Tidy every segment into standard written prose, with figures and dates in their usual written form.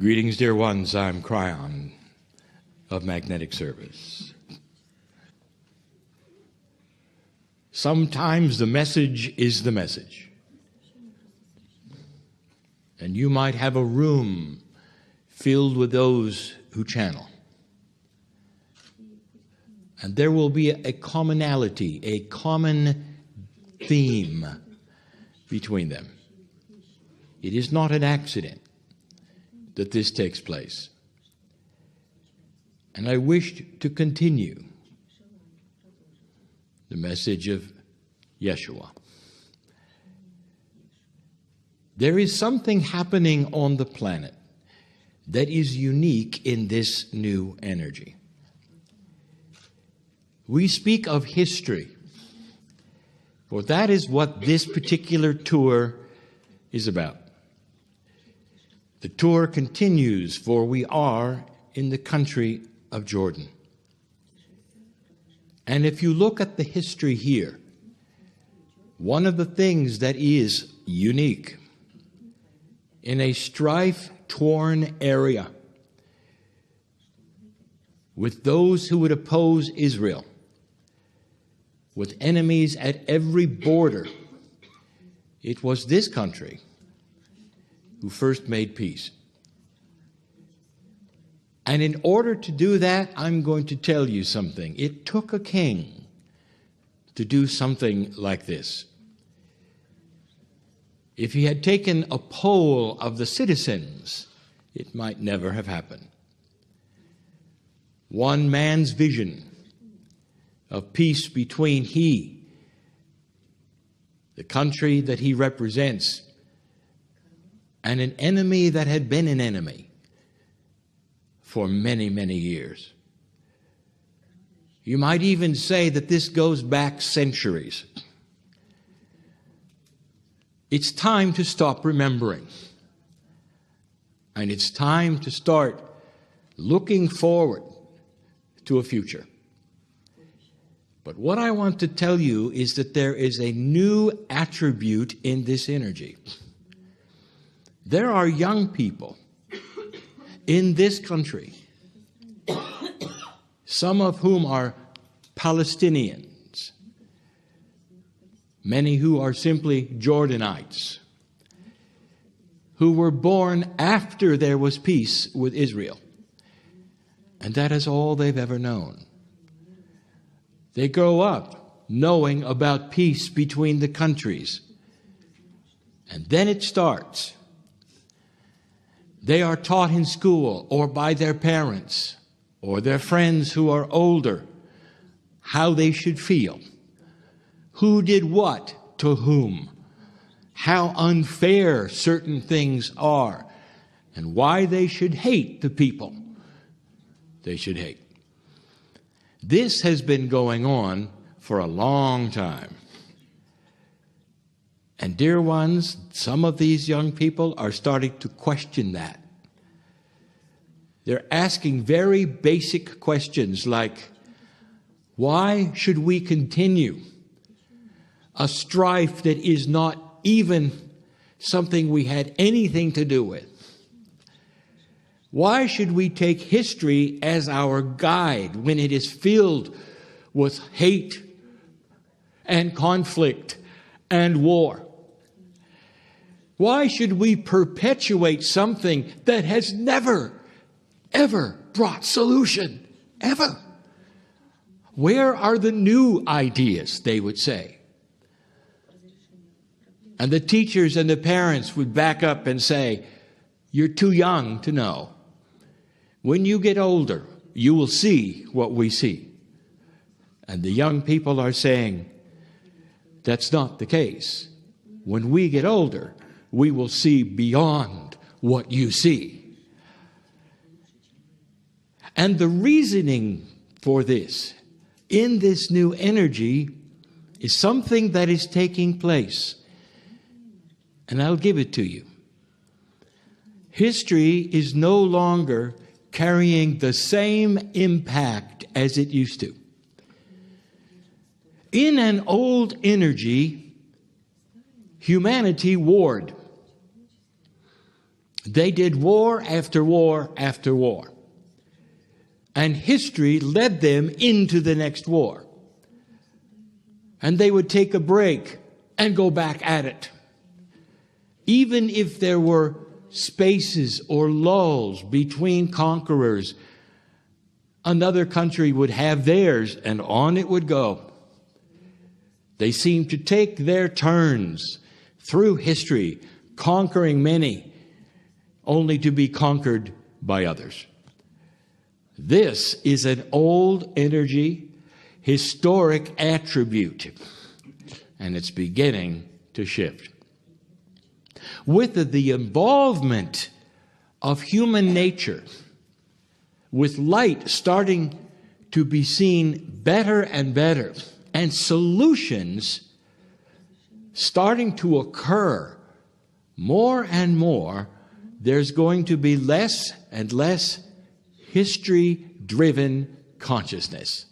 Greetings, dear ones. I'm Cryon of Magnetic Service. Sometimes the message is the message. And you might have a room filled with those who channel. And there will be a commonality, a common theme between them. It is not an accident that this takes place. And I wish to continue the message of Yeshua. There is something happening on the planet that is unique in this new energy. We speak of history, for that is what this particular tour is about. The tour continues, for we are in the country of Jordan. And if you look at the history here, one of the things that is unique in a strife-torn area with those who would oppose Israel, with enemies at every border, it was this country who first made peace. And in order to do that, I'm going to tell you something. It took a king to do something like this. If he had taken a poll of the citizens, it might never have happened. One man's vision of peace between the country that he represents, and an enemy that had been an enemy for many, many years. You might even say that this goes back centuries. It's time to stop remembering. And it's time to start looking forward to a future. But what I want to tell you is that there is a new attribute in this energy. There are young people in this country, some of whom are Palestinians, many who are simply Jordanites, who were born after there was peace with Israel. And that is all they've ever known. They grow up knowing about peace between the countries. And then it starts. They are taught in school or by their parents or their friends who are older how they should feel, who did what to whom, how unfair certain things are, and why they should hate the people they should hate. This has been going on for a long time. And dear ones, some of these young people are starting to question that. They're asking very basic questions like, why should we continue a strife that is not even something we had anything to do with? Why should we take history as our guide when it is filled with hate and conflict and war? Why should we perpetuate something that has never, ever brought solution? Ever. Where are the new ideas, they would say. And the teachers and the parents would back up and say, you're too young to know. When you get older, you will see what we see. And the young people are saying, that's not the case. When we get older, we will see beyond what you see. And the reasoning for this, in this new energy, is something that is taking place. And I'll give it to you. History is no longer carrying the same impact as it used to. In an old energy, humanity warred. They did war after war after war. And history led them into the next war. And they would take a break and go back at it. Even if there were spaces or lulls between conquerors, another country would have theirs, and on it would go. They seemed to take their turns through history, conquering many, only to be conquered by others. This is an old energy, historic attribute, and it's beginning to shift. With the involvement of human nature, with light starting to be seen better and better, and solutions starting to occur more and more, there's going to be less and less history-driven consciousness.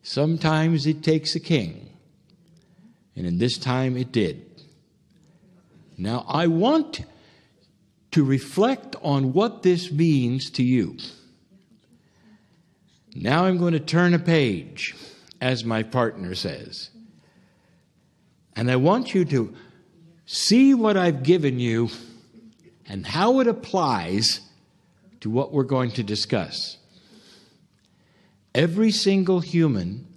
Sometimes it takes a king, and in this time it did. Now, I want to reflect on what this means to you. Now I'm going to turn a page, as my partner says. And I want you to see what I've given you and how it applies to what we're going to discuss. Every single human,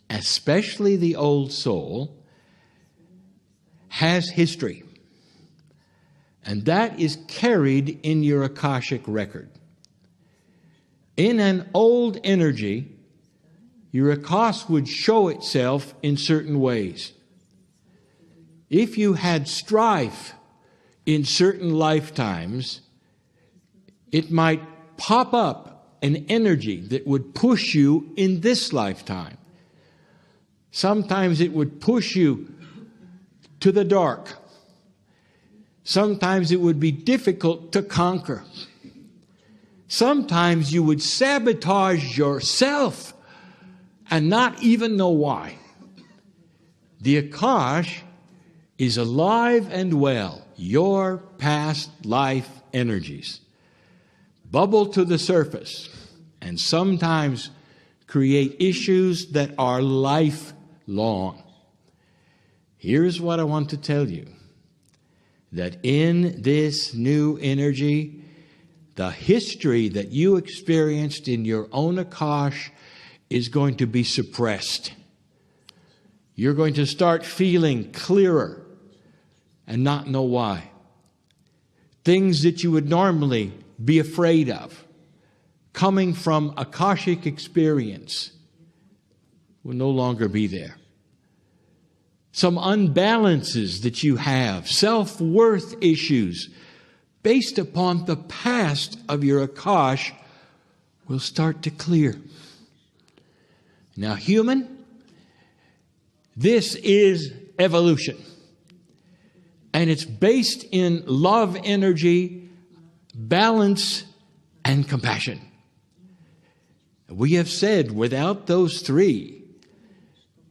especially the old soul, has history. And that is carried in your Akashic record. In an old energy, your Akash would show itself in certain ways. If you had strife in certain lifetimes, it might pop up an energy that would push you in this lifetime. Sometimes it would push you to the dark. Sometimes it would be difficult to conquer. Sometimes you would sabotage yourself and not even know why. The Akash is alive and well. Your past life energies bubble to the surface and sometimes create issues that are lifelong. Here's what I want to tell you. That in this new energy, the history that you experienced in your own Akash is going to be suppressed. You're going to start feeling clearer and not know why. Things that you would normally be afraid of, coming from Akashic experience, will no longer be there. Some unbalances that you have, self-worth issues based upon the past of your Akash will start to clear. Now, human, this is evolution. And it's based in love energy, balance, and compassion. We have said without those three,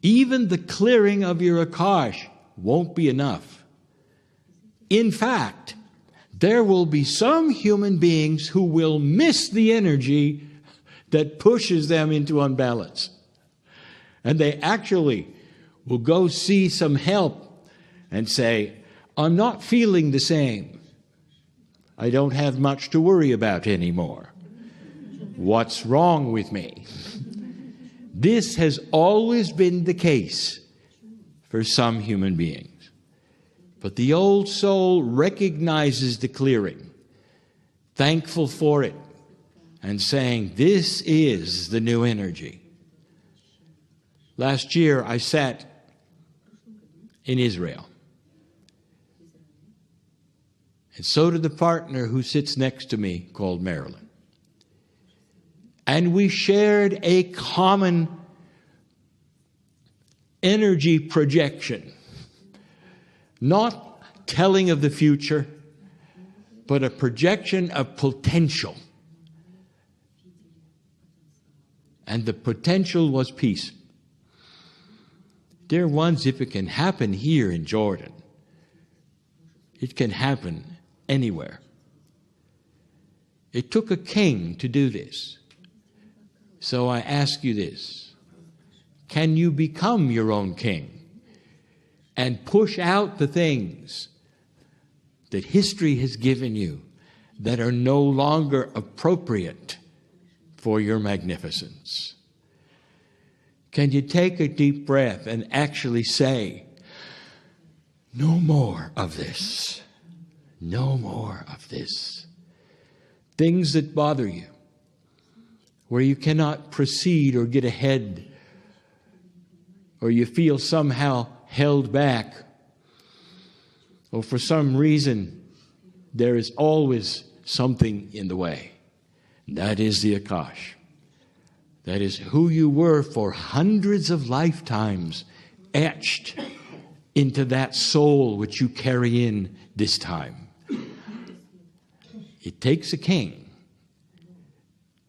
even the clearing of your Akash won't be enough. In fact, there will be some human beings who will miss the energy that pushes them into unbalance. And they actually will go see some help and say, I'm not feeling the same. I don't have much to worry about anymore. What's wrong with me? This has always been the case for some human beings. But the old soul recognizes the clearing, thankful for it, and saying, this is the new energy. Last year, I sat in Israel. And so did the partner who sits next to me, called Marilyn. And we shared a common energy projection. Not telling of the future, but a projection of potential. And the potential was peace. Dear ones, if it can happen here in Jordan, It can happen anywhere. It took a king to do this. So I ask you this. Can you become your own king and push out the things that history has given you that are no longer appropriate for your magnificence? Can you take a deep breath and actually say, no more of this. No more of this. Things that bother you, where you cannot proceed or get ahead, or you feel somehow held back, or for some reason there is always something in the way. That is the Akash. That is who you were for hundreds of lifetimes, etched into that soul which you carry in this time. It takes a king.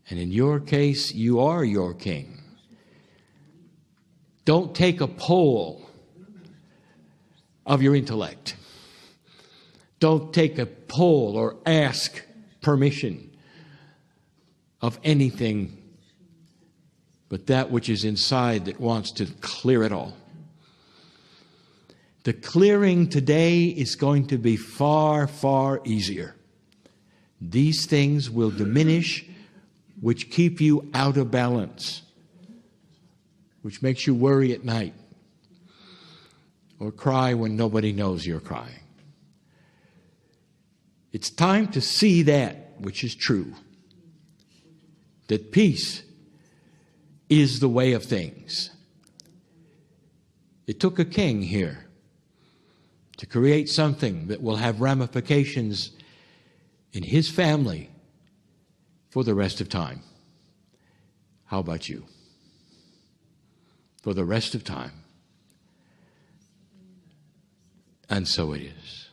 And in your case, you are your king. Don't take a poll of your intellect. Don't take a poll or ask permission of anything but that which is inside that wants to clear it all. The clearing today is going to be far, far easier. These things will diminish, which keep you out of balance, which makes you worry at night or cry when nobody knows you're crying. It's time to see that which is true, that peace is the way of things. It took a king here to create something that will have ramifications in his family for the rest of time. How about you? For the rest of time. And so it is.